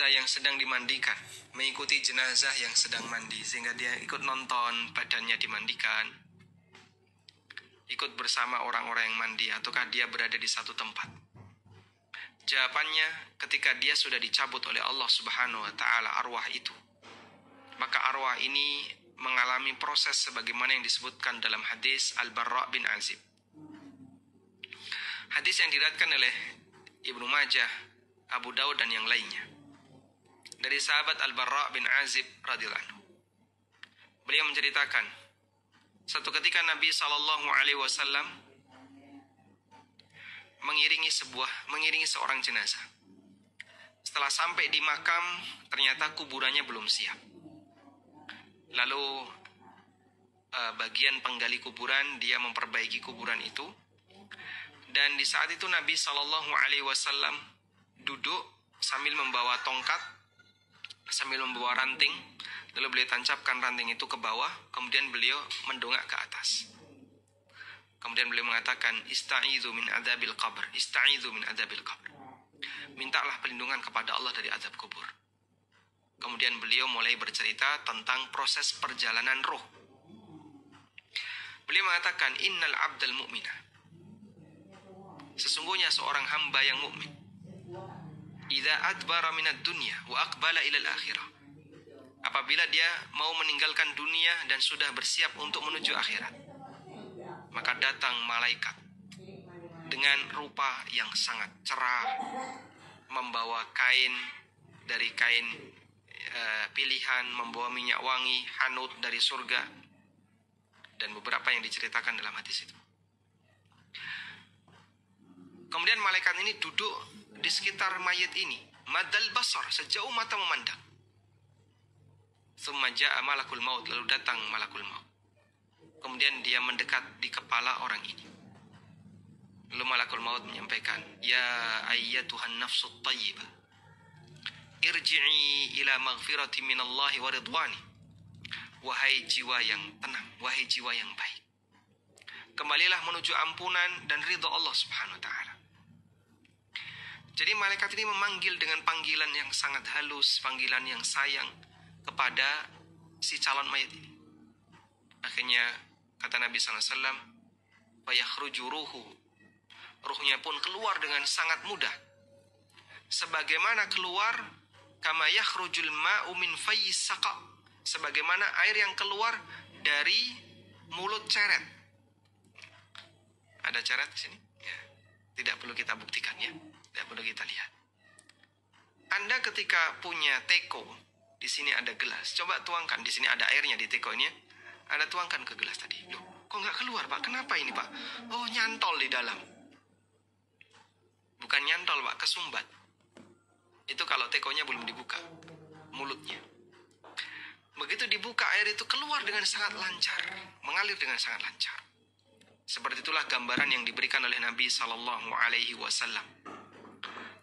yang sedang dimandikan, mengikuti jenazah yang sedang mandi, sehingga dia ikut nonton badannya dimandikan, ikut bersama orang-orang yang mandi, ataukah dia berada di satu tempat? Jawabannya, ketika dia sudah dicabut oleh Allah Subhanahu wa Ta'ala arwah itu, maka arwah ini mengalami proses sebagaimana yang disebutkan dalam hadis Al-Barra bin Azib. Hadis yang diriwayatkan oleh Ibnu Majah, Abu Daud dan yang lainnya, dari sahabat Al-Barra bin Azib radhiyallahu anhu. Beliau menceritakan, satu ketika Nabi SAW mengiringi seorang jenazah. Setelah sampai di makam, ternyata kuburannya belum siap. Lalu bagian penggali kuburan, dia memperbaiki kuburan itu. Dan di saat itu Nabi SAW duduk sambil membawa tongkat, sambil membawa ranting. Lalu beliau tancapkan ranting itu ke bawah, kemudian beliau mendongak ke atas. Kemudian beliau mengatakan, Ista'idzu min adzabil qabr, ista'idzu min adzabil qabr. Mintalah perlindungan kepada Allah dari azab kubur. Kemudian beliau mulai bercerita tentang proses perjalanan roh. Beliau mengatakan, Innal abdal mu'mina, sesungguhnya seorang hamba yang mukmin, idza adbara minad dunya wa aqbala ila al-akhirah, apabila dia mau meninggalkan dunia dan sudah bersiap untuk menuju akhirat, maka datang malaikat dengan rupa yang sangat cerah, membawa kain dari kain pilihan, membawa minyak wangi hanut dari surga, dan beberapa yang diceritakan dalam hadis itu. Kemudian malaikat ini duduk di sekitar mayat ini, madal basar, sejauh mata memandang. Tsumma ja'a malakul maut, lalu datang malakul maut. Kemudian dia mendekat di kepala orang ini. Lalu malakul maut menyampaikan, Ya ayyatuhan nafsut tayyibah, irji'i ila maghfirati minallahi wa ridwani. Wahai jiwa yang tenang, wahai jiwa yang baik, kembalilah menuju ampunan dan ridha Allah Subhanahu wa Ta'ala. Jadi malaikat ini memanggil dengan panggilan yang sangat halus, panggilan yang sayang kepada si calon mayat ini. Akhirnya kata Nabi SAW, fayakhruju ruhu, ruhnya pun keluar dengan sangat mudah. Sebagaimana keluar, kama yakhrujul ma'u min fayyis saqa, sebagaimana air yang keluar dari mulut ceret. Ada ceret di sini? Ya. Tidak perlu kita buktikan ya. Tidak perlu kita lihat. Anda ketika punya teko, di sini ada gelas. Coba tuangkan, di sini ada airnya di teko ini. Anda tuangkan ke gelas tadi. Loh, kok nggak keluar Pak? Kenapa ini Pak? Oh, nyantol di dalam. Bukan nyantol Pak, kesumbat. Itu kalau tekonya belum dibuka, mulutnya. Begitu dibuka, air itu keluar dengan sangat lancar, mengalir dengan sangat lancar. Seperti itulah gambaran yang diberikan oleh Nabi SAW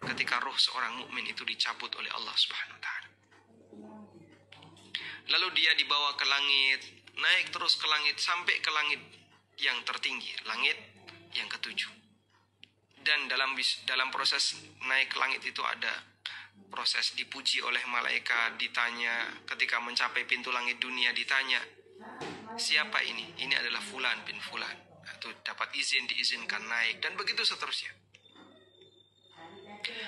ketika roh seorang mukmin itu dicabut oleh Allah Subhanahu wa Ta'ala. Lalu dia dibawa ke langit, naik terus ke langit sampai ke langit yang tertinggi, langit yang ketujuh. Dan dalam proses naik ke langit itu ada proses dipuji oleh malaikat, ditanya ketika mencapai pintu langit dunia, ditanya, siapa ini? Ini adalah fulan bin fulan. Itu dapat izin, diizinkan naik, dan begitu seterusnya.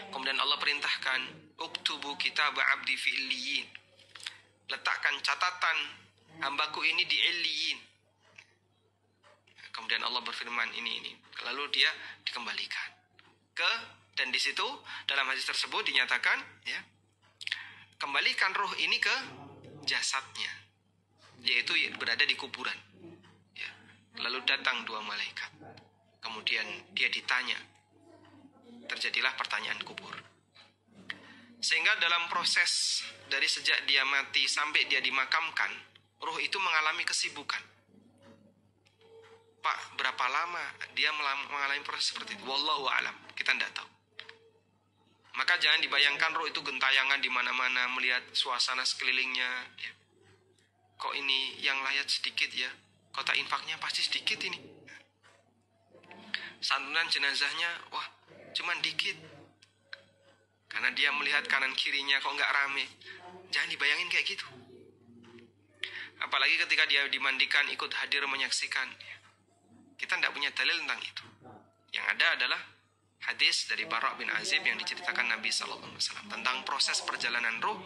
Kemudian Allah perintahkan, uktubu kitab abdi fi illiyin, letakkan catatan hambaku ini di illiyin. Kemudian Allah berfirman ini. Lalu dia dikembalikan dan di situ dalam hadis tersebut dinyatakan, ya, kembalikan roh ini ke jasadnya, yaitu berada di kuburan. Ya. Lalu datang dua malaikat. Kemudian dia ditanya. Terjadilah pertanyaan kubur. Sehingga dalam proses dari sejak dia mati sampai dia dimakamkan, roh itu mengalami kesibukan. Pak, berapa lama dia mengalami proses seperti itu? Wallahu a'lam, kita tidak tahu. Maka jangan dibayangkan roh itu gentayangan di mana-mana melihat suasana sekelilingnya. Ya. Kok ini yang layak sedikit ya? Kota infaknya pasti sedikit ini. Santunan jenazahnya, wah, cuman dikit. Karena dia melihat kanan kirinya kok nggak rame. Jangan dibayangin kayak gitu. Apalagi ketika dia dimandikan ikut hadir menyaksikan. Kita tidak punya dalil tentang itu. Yang ada adalah hadis dari Bara' bin Azib yang diceritakan Nabi SAW tentang proses perjalanan ruh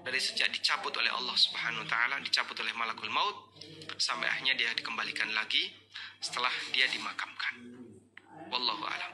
dari sejak dicabut oleh Allah Subhanahu Wa Taala, dicabut oleh Malakul Maut, sampai akhirnya dia dikembalikan lagi setelah dia dimakamkan. Wallahu a'lam.